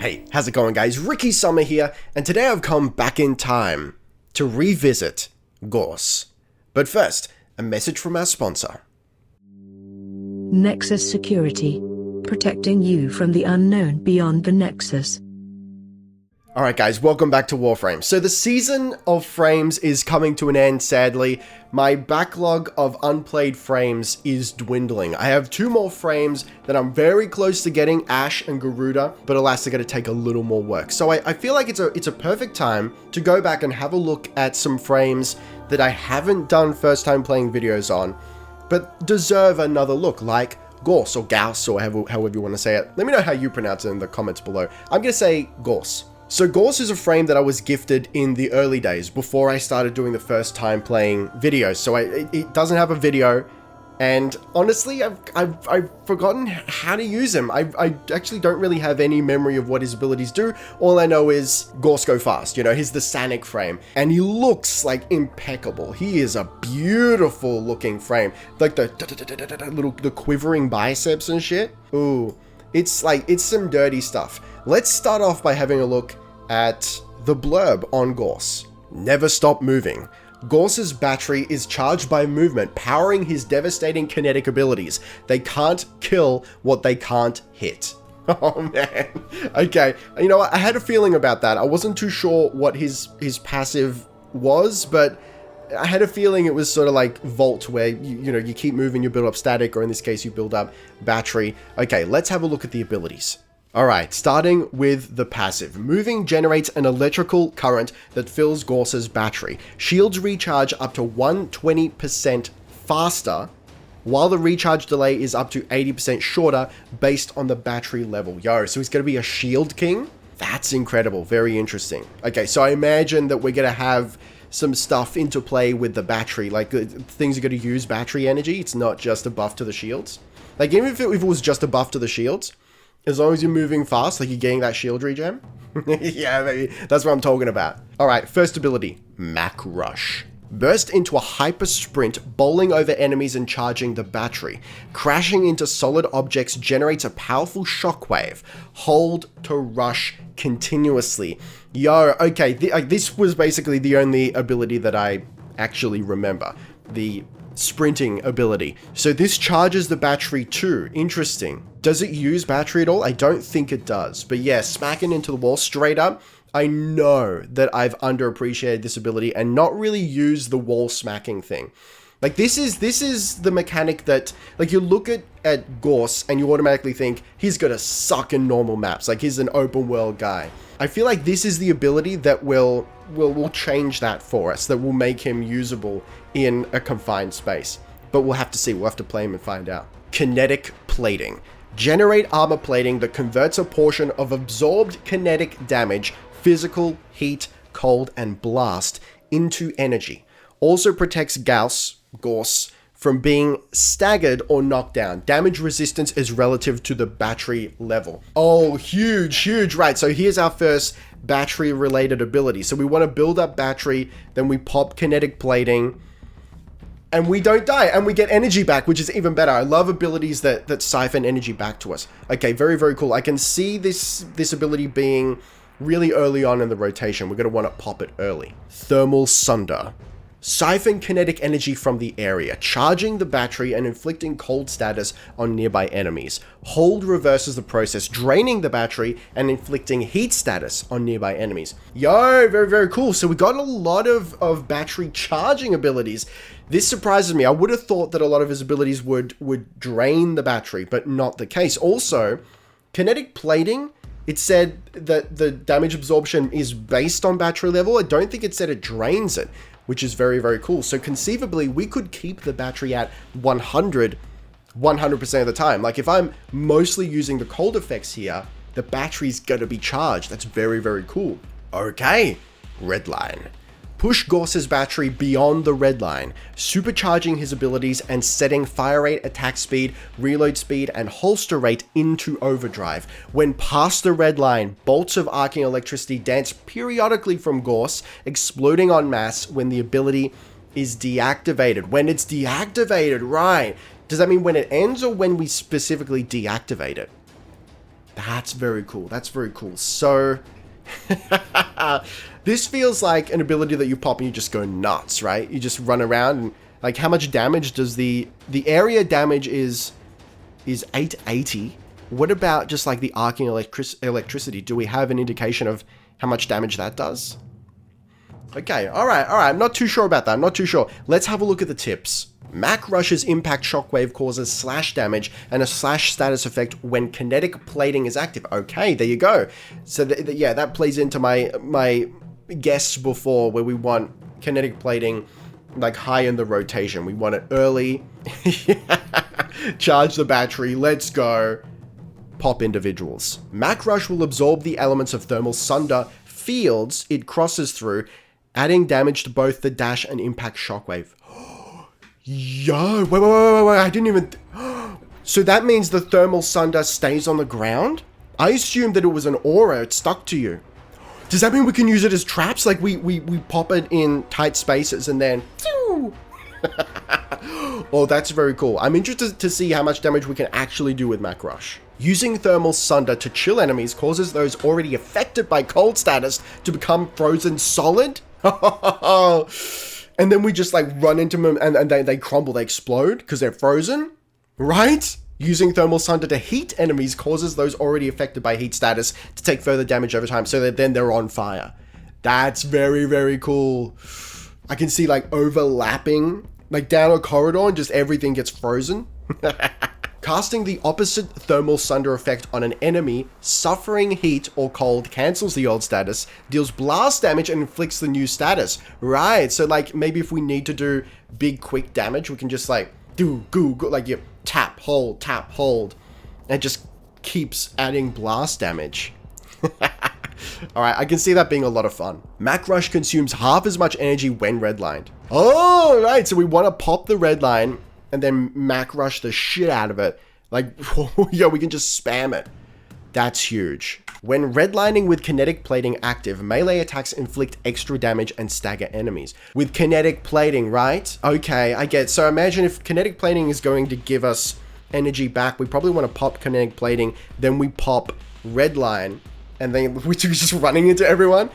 Hey, how's it going guys? Ricky Summer here, and today I've come back in time to revisit Gauss. But first, a message from our sponsor. Nexus Security. Protecting you from the unknown beyond the Nexus. Alright guys, welcome back to Warframe. So the season of frames is coming to an end, sadly. My backlog of unplayed frames is dwindling. I have 2 more frames that I'm very close to getting, Ash and Garuda, but alas, they're going to take a little more work. So I feel like it's a perfect time to go back and have a look at some frames that I haven't done first time playing videos on, but deserve another look, like Gauss or Gauss or however you want to say it. Let me know how you pronounce it in the comments below. I'm going to say Gauss. So Gauss is a frame that I was gifted in the early days before I started doing the first time playing videos. So it doesn't have a video, and honestly, I've forgotten how to use him. I actually don't really have any memory of what his abilities do. All I know is Gauss go fast, you know, he's the Sanic frame, and he looks like impeccable. He is a beautiful looking frame, like the quivering biceps and shit. Ooh. It's some dirty stuff. Let's start off by having a look at the blurb on Gauss. Never stop moving. Gauss's battery is charged by movement, powering his devastating kinetic abilities. They can't kill what they can't hit. Oh man. Okay, you know what? I had a feeling about that. I wasn't too sure what his passive was, but I had a feeling it was sort of like Volt, where you keep moving, you build up static, or in this case you build up battery. Okay, let's have a look at the abilities. Alright, starting with the passive. Moving generates an electrical current that fills Gauss's battery. Shields recharge up to 120% faster, while the recharge delay is up to 80% shorter based on the battery level. Yo, so he's going to be a shield king? That's incredible, very interesting. Okay, so I imagine that we're going to have some stuff into play with the battery, like things are going to use battery energy. It's not just a buff to the shields. Like even if it was just a buff to the shields, as long as you're moving fast, like you're getting that shield regen. Yeah, baby, that's what I'm talking about. All right, first ability, Mac Rush. Burst into a hyper sprint, bowling over enemies and charging the battery. Crashing into solid objects generates a powerful shockwave. Hold to rush continuously. Yo, okay, this was basically the only ability that I actually remember. The sprinting ability. So this charges the battery too. Interesting. Does it use battery at all? I don't think it does. But yeah, smacking into the wall straight up. I know that I've underappreciated this ability and not really used the wall smacking thing. Like this is the mechanic that, like, you look at Gauss and you automatically think he's gonna suck in normal maps. Like he's an open world guy. I feel like this is the ability that will change that for us, that will make him usable in a confined space. But we'll have to see, we'll have to play him and find out. Kinetic plating. Generate armor plating that converts a portion of absorbed kinetic damage, physical, heat, cold, and blast into energy. Also protects Gauss from being staggered or knocked down. Damage resistance is relative to the battery level. Oh, huge. Right, so here's our first battery related ability. So we want to build up battery, then we pop kinetic plating, and we don't die, and we get energy back, which is even better. I love abilities that siphon energy back to us. Okay, very cool. I can see this ability being really early on in the rotation. We're going to want to pop it early. Thermal Sunder. Siphon kinetic energy from the area, charging the battery and inflicting cold status on nearby enemies. Hold reverses the process, draining the battery and inflicting heat status on nearby enemies. Yo, very cool. So we got a lot of battery charging abilities. This surprises me. I would have thought that a lot of his abilities would drain the battery, but not the case. Also, kinetic plating, it said that the damage absorption is based on battery level. I don't think it said it drains it, which is very cool. So conceivably, we could keep the battery at 100% of the time. Like if I'm mostly using the cold effects here, the battery's gonna be charged. That's very cool. Okay, red line. Push Gauss's battery beyond the red line, supercharging his abilities and setting fire rate, attack speed, reload speed, and holster rate into overdrive. When past the red line, bolts of arcing electricity dance periodically from Gauss, exploding en masse when the ability is deactivated. When it's deactivated, right. Does that mean when it ends or when we specifically deactivate it? That's very cool. That's very cool. So, this feels like an ability that you pop and you just go nuts, right? You just run around and, like, how much damage does the area damage is 880. What about just like the arcing electricity? Do we have an indication of how much damage that does? Okay, all right. I'm not too sure about that. I'm not too sure. Let's have a look at the tips. Mac Rush's impact shockwave causes slash damage and a slash status effect when kinetic plating is active. Okay, there you go. So yeah, that plays into my guess before, where we want kinetic plating like high in the rotation. We want it early. Charge the battery. Let's go. Pop individuals. Mac Rush will absorb the elements of thermal sunder fields it crosses through, adding damage to both the dash and impact shockwave. Yo, wait, I didn't even... So that means the thermal sunder stays on the ground? I assumed that it was an aura, it stuck to you. Does that mean we can use it as traps? Like we pop it in tight spaces and then... Oh, that's very cool. I'm interested to see how much damage we can actually do with Mac Rush. Using thermal sunder to chill enemies causes those already affected by cold status to become frozen solid? And then we just like run into them and they crumble, they explode because they're frozen, right? Using thermal sunder to heat enemies causes those already affected by heat status to take further damage over time, so that then they're on fire. That's very, very cool. I can see like overlapping, like down a corridor and just everything gets frozen. Casting the opposite thermal sunder effect on an enemy suffering heat or cold cancels the old status, deals blast damage and inflicts the new status. Right, so like maybe if we need to do big quick damage, we can just like do go, like you tap, hold, and it just keeps adding blast damage. Alright, I can see that being a lot of fun. Mac Rush consumes half as much energy when redlined. Oh, right, so we want to pop the red line and then Mac Rush the shit out of it. Like, yo, we can just spam it. That's huge. When redlining with kinetic plating active, melee attacks inflict extra damage and stagger enemies. With kinetic plating, right? Okay, I get it. So imagine if kinetic plating is going to give us energy back, we probably want to pop kinetic plating, then we pop redline, and then we're just running into everyone.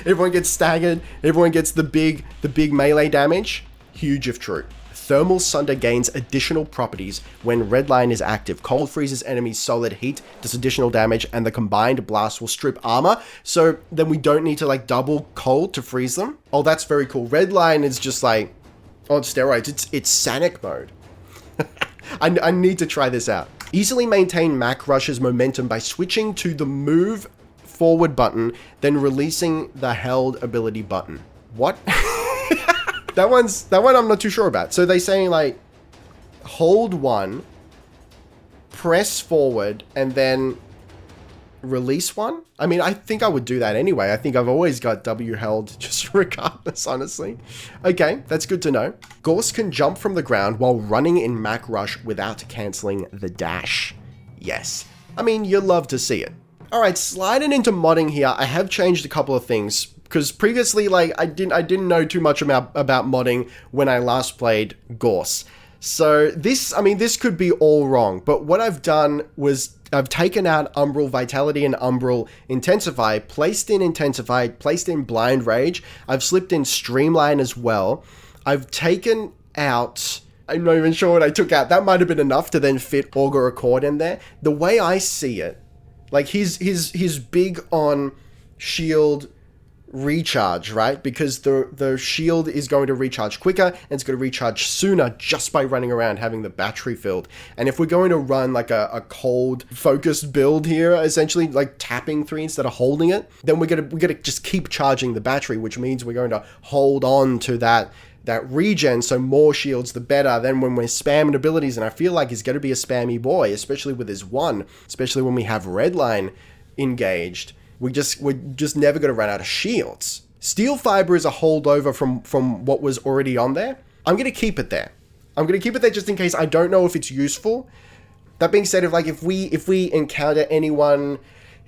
Everyone gets staggered, everyone gets the big melee damage. Huge if true. Thermal Sunder gains additional properties when redline is active. Cold freezes enemies solid, heat does additional damage, and the combined blast will strip armor. So then we don't need to like double cold to freeze them. Oh, that's very cool. Redline is just like on steroids. It's Sanic mode. I need to try this out. Easily maintain Mac Rush's momentum by switching to the move forward button, then releasing the held ability button. What? That one I'm not too sure about. So they saying like hold one, press forward, and then release one? I mean, I think I would do that anyway. I think I've always got W held just regardless, honestly. Okay, that's good to know. Gauss can jump from the ground while running in Mac Rush without cancelling the dash. Yes. I mean, you'll love to see it. Alright, sliding into modding here, I have changed a couple of things. Because previously, like, I didn't know too much about modding when I last played Gauss. So this could be all wrong. But what I've done was I've taken out Umbral Vitality and Umbral Intensify, placed in Blind Rage. I've slipped in Streamline as well. I've taken out... I'm not even sure what I took out. That might have been enough to then fit Augur Accord in there. The way I see it, like, he's big on shield recharge, right? Because the shield is going to recharge quicker and it's going to recharge sooner just by running around having the battery filled. And if we're going to run like a cold focused build here, essentially like tapping 3 instead of holding it, then we're gonna just keep charging the battery, which means we're going to hold on to that regen, so more shields the better. Then when we're spamming abilities, and I feel like he's going to be a spammy boy, especially with his one, especially when we have redline engaged, we're just never going to run out of shields. Steel Fiber is a holdover from what was already on there. I'm going to keep it there. I'm going to keep it there just in case. I don't know if it's useful. That being said, if we encounter anyone,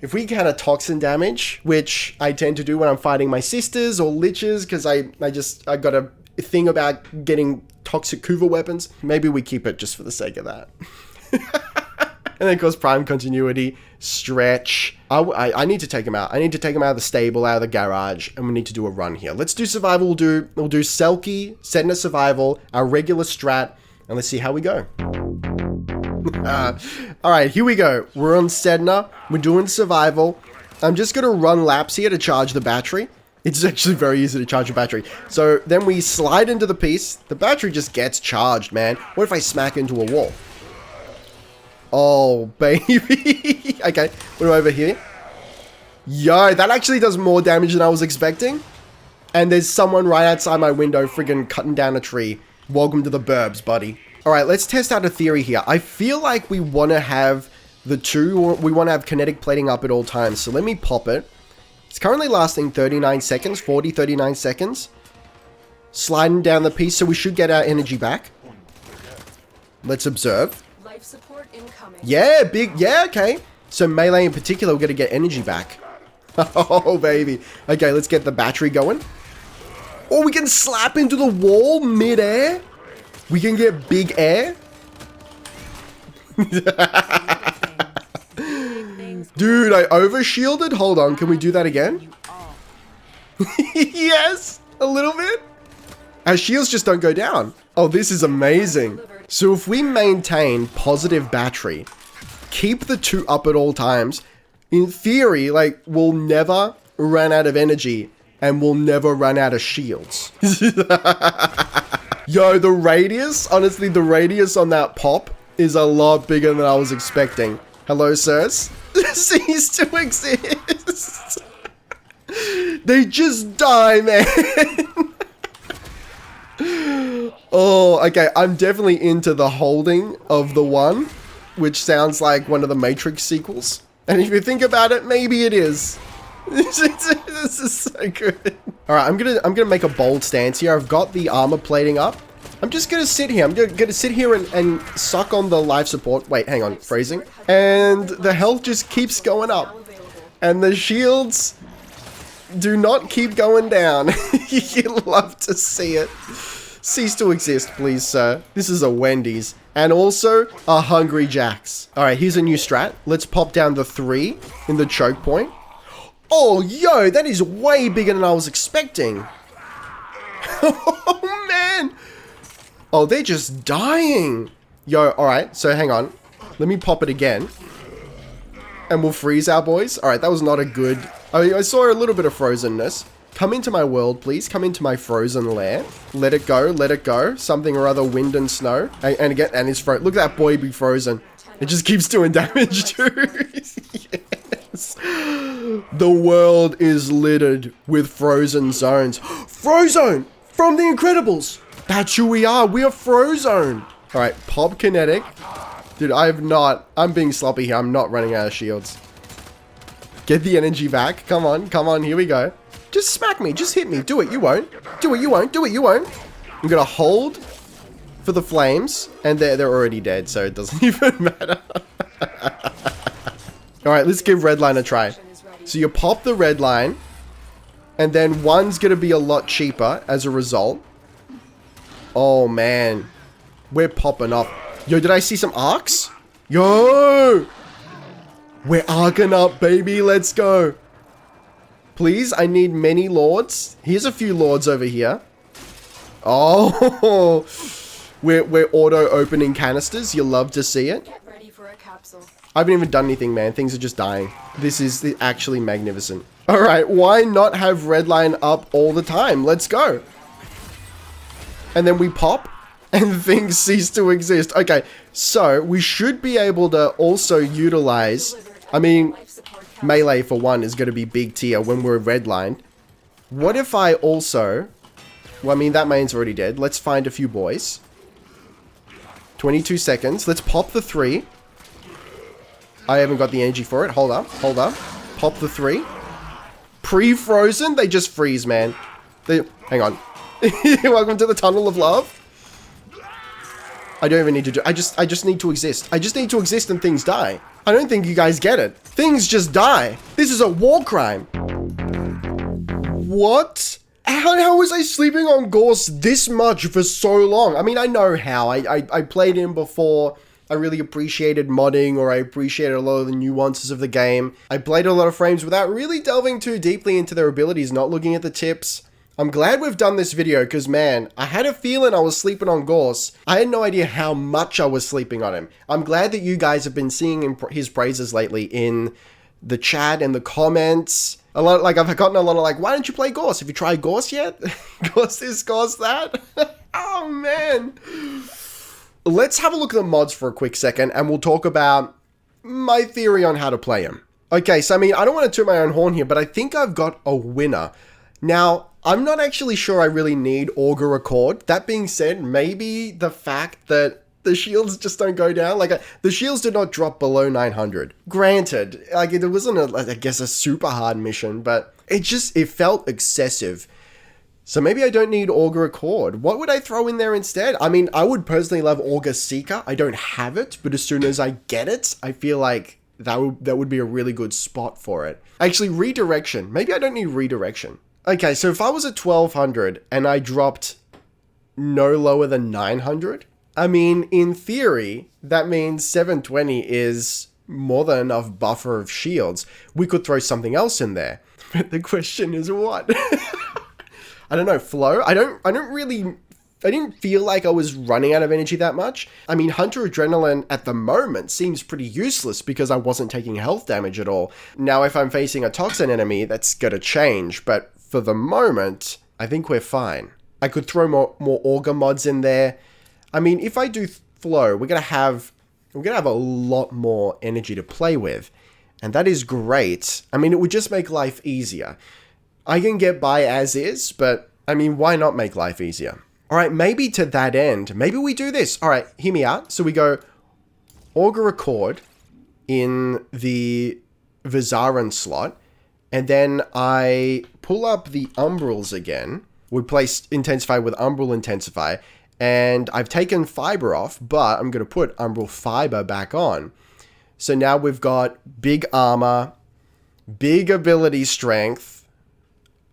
if we encounter toxin damage, which I tend to do when I'm fighting my sisters or liches, because I got a thing about getting toxic Kuva weapons, maybe we keep it just for the sake of that. And then, of course, Prime Continuity, Stretch. I need to take him out. I need to take him out of the stable, out of the garage, and we need to do a run here. Let's do survival. We'll do Selkie, Sedna survival, our regular strat, and let's see how we go. All right, here we go. We're on Sedna. We're doing survival. I'm just going to run laps here to charge the battery. It's actually very easy to charge a battery. So then we slide into the piece. The battery just gets charged, man. What if I smack into a wall? Oh, baby. Okay, we're over here. Yo, that actually does more damage than I was expecting. And there's someone right outside my window friggin' cutting down a tree. Welcome to the burbs, buddy. All right, let's test out a theory here. I feel like we want to have the two, or we want to have kinetic plating up at all times. So let me pop it. It's currently lasting 39 seconds, 39 seconds. Sliding down the piece, so we should get our energy back. Let's observe. Life support incoming. Yeah, okay. So melee in particular, we're going to get energy back. Oh, baby. Okay, let's get the battery going. Oh, we can slap into the wall mid-air. We can get big air. Dude, I overshielded? Hold on, can we do that again? Yes, a little bit. Our shields just don't go down. Oh, this is amazing. So if we maintain positive battery, keep the two up at all times, in theory, like, we'll never run out of energy and we'll never run out of shields. Yo, the radius, honestly, the radius on that pop is a lot bigger than I was expecting. Hello, sirs. Cease to exist. They just die, man. Oh, okay. I'm definitely into the holding of the one, which sounds like one of the Matrix sequels. And if you think about it, maybe it is. This is so good. All right, I'm gonna make a bold stance here. I've got the armor plating up. I'm just gonna sit here. I'm gonna sit here and suck on the life support. Wait, hang on, phrasing. And the health just keeps going up, and the shields do not keep going down. You'd love to see it. Cease to exist, please, sir. This is a Wendy's. And also, a Hungry Jack's. All right, here's a new strat. Let's pop down the 3 in the choke point. Oh, yo, that is way bigger than I was expecting. Oh, man. Oh, they're just dying. Yo, all right, so hang on. Let me pop it again. And we'll freeze our boys. All right, that was not a good... I saw a little bit of frozenness. Come into my world, please. Come into my frozen lair. Let it go, let it go. Something or other, wind and snow. And again, and it's frozen. Look at that boy be frozen. It just keeps doing damage, too. Yes. The world is littered with frozen zones. Frozone from The Incredibles. That's who we are. We are Frozone. All right, pop kinetic. Dude, I'm being sloppy here. I'm not running out of shields. Get the energy back. Come on, come on. Here we go. Just smack me. Just hit me. Do it. You won't. Do it. You won't. Do it. You won't. I'm going to hold for the flames. And they're already dead, so it doesn't even matter. All right, let's give Redline a try. So you pop the red line. And then one's going to be a lot cheaper as a result. Oh, man. We're popping off. Yo, did I see some arcs? Yo! We're arcing up, baby. Let's go. Please, I need many lords. Here's a few lords over here. Oh! We're auto-opening canisters. You love to see it. Get ready for a capsule. I haven't even done anything, man. Things are just dying. This is actually magnificent. All right, why not have Redline up all the time? Let's go. And then we pop. And things cease to exist. Okay, so we should be able to also utilize... I mean, melee for one is going to be big tier when we're redlined. What if I also... Well, I mean, that main's already dead. Let's find a few boys. 22 seconds. Let's pop the 3. I haven't got the energy for it. Hold up. Hold up. Pop the 3. Pre-frozen? They just freeze, man. Hang on. Welcome to the Tunnel of Love. I don't even need to do... I just need to exist. I just need to exist and things die. I don't think you guys get it. Things just die. This is a war crime. What? How was I sleeping on Gauss this much for so long? I mean, I know how. I played him before I really appreciated modding, or I appreciated a lot of the nuances of the game. I played a lot of frames without really delving too deeply into their abilities, not looking at the tips. I'm glad we've done this video because, man, I had a feeling I was sleeping on Gauss. I had no idea how much I was sleeping on him. I'm glad that you guys have been seeing his praises lately in the chat and the comments. A lot, like, I've gotten a lot of like, why don't you play Gauss? Have you tried Gauss yet? Gauss this, Gauss that? Oh, man. Let's have a look at the mods for a quick second and we'll talk about my theory on how to play him. Okay, so I mean, I don't want to toot my own horn here, but I think I've got a winner. Now, I'm not actually sure I really need Augur Accord. That being said, maybe the fact that the shields just don't go down. Like, the shields did not drop below 900. Granted, like, it wasn't, I guess, a super hard mission, but it felt excessive. So maybe I don't need Augur Accord. What would I throw in there instead? I mean, I would personally love Augur Seeker. I don't have it, but as soon as I get it, I feel like that would be a really good spot for it. Actually, redirection. Maybe I don't need redirection. Okay, so if I was at 1200 and I dropped no lower than 900, I mean, in theory, that means 720 is more than enough buffer of shields. We could throw something else in there. But the question is what? I don't know, flow? I didn't feel like I was running out of energy that much. I mean, Hunter Adrenaline at the moment seems pretty useless because I wasn't taking health damage at all. Now, if I'm facing a Toxin enemy, that's gonna change, but for the moment, I think we're fine. I could throw more Augur mods in there. I mean, if I do flow, we're gonna have a lot more energy to play with, and that is great. I mean, it would just make life easier. I can get by as is, but I mean, why not make life easier? All right, maybe to that end, maybe we do this. All right, hear me out. So we go Augur Accord in the Vizaran slot, and then I pull up the Umbrals again. We place Intensify with Umbral Intensify, and I've taken Fiber off, but I'm going to put Umbral Fiber back on. So now we've got big armor, big ability strength.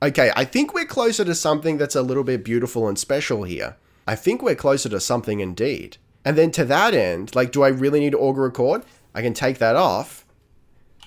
Okay, I think we're closer to something that's a little bit beautiful and special here. I think we're closer to something indeed. And then to that end, like, do I really need Augur Accord? I can take that off.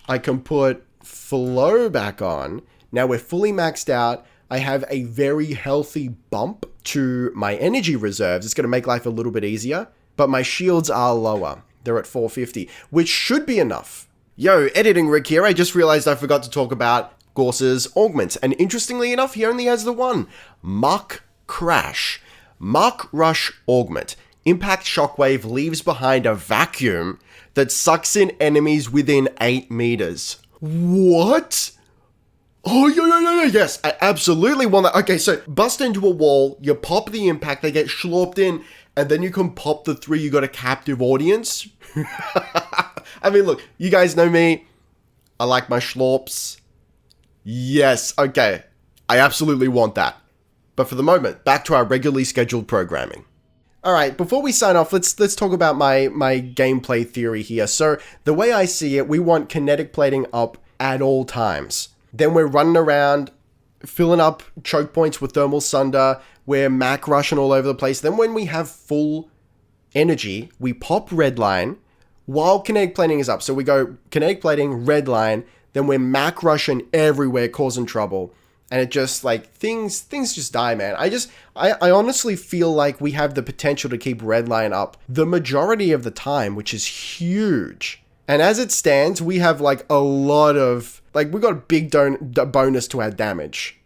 I can put Flow back on. Now we're fully maxed out. I have a very healthy bump to my energy reserves. It's going to make life a little bit easier, but my shields are lower. They're at 450, which should be enough. Yo, Editing Rick here. I just realized I forgot to talk about Gauss's Augments, and interestingly enough, he only has the one. Muck Crash. Muck Rush Augment. Impact Shockwave leaves behind a vacuum that sucks in enemies within 8 meters. What? Oh, yes, I absolutely want that. Okay, so bust into a wall, you pop the impact, they get schlorped in, and then you can pop the 3, you got a captive audience. I mean, look, you guys know me. I like my schlorps. Yes, okay. I absolutely want that. But for the moment, back to our regularly scheduled programming. Alright, before we sign off, let's talk about my gameplay theory here. So, the way I see it, we want kinetic plating up at all times. Then we're running around, filling up choke points with thermal sunder, we're mac rushing all over the place. Then when we have full energy, we pop redline while kinetic plating is up. So we go kinetic plating, redline, then we're mac rushing everywhere, causing trouble. And it just, like, things just die, man. I honestly feel like we have the potential to keep redline up the majority of the time, which is huge. And as it stands, we have, like, a lot of, like, we got a big bonus to our damage.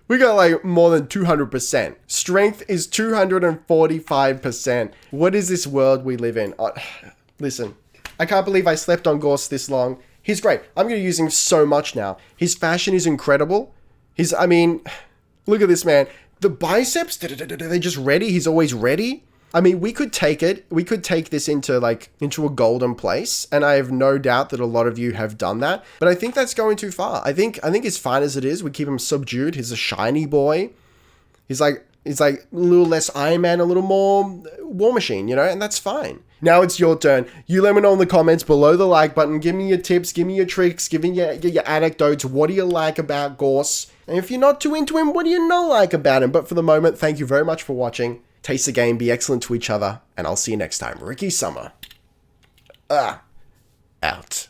We got, like, more than 200%. Strength is 245%. What is this world we live in? Listen, I can't believe I slept on Gauss this long. He's great. I'm going to use him so much now. His fashion is incredible. I mean, look at this, man. The biceps, they're just ready. He's always ready. I mean, we could take it. We could take this into a golden place. And I have no doubt that a lot of you have done that. But I think that's going too far. I think it's fine as it is. We keep him subdued. He's a shiny boy. He's like a little less Iron Man, a little more War Machine, you know, and that's fine. Now it's your turn. You let me know in the comments below the like button. Give me your tips, give me your tricks, give me your anecdotes. What do you like about Gauss? And if you're not too into him, what do you not like about him? But for the moment, thank you very much for watching, taste the game, be excellent to each other, and I'll see you next time. Ricky Summer. Out.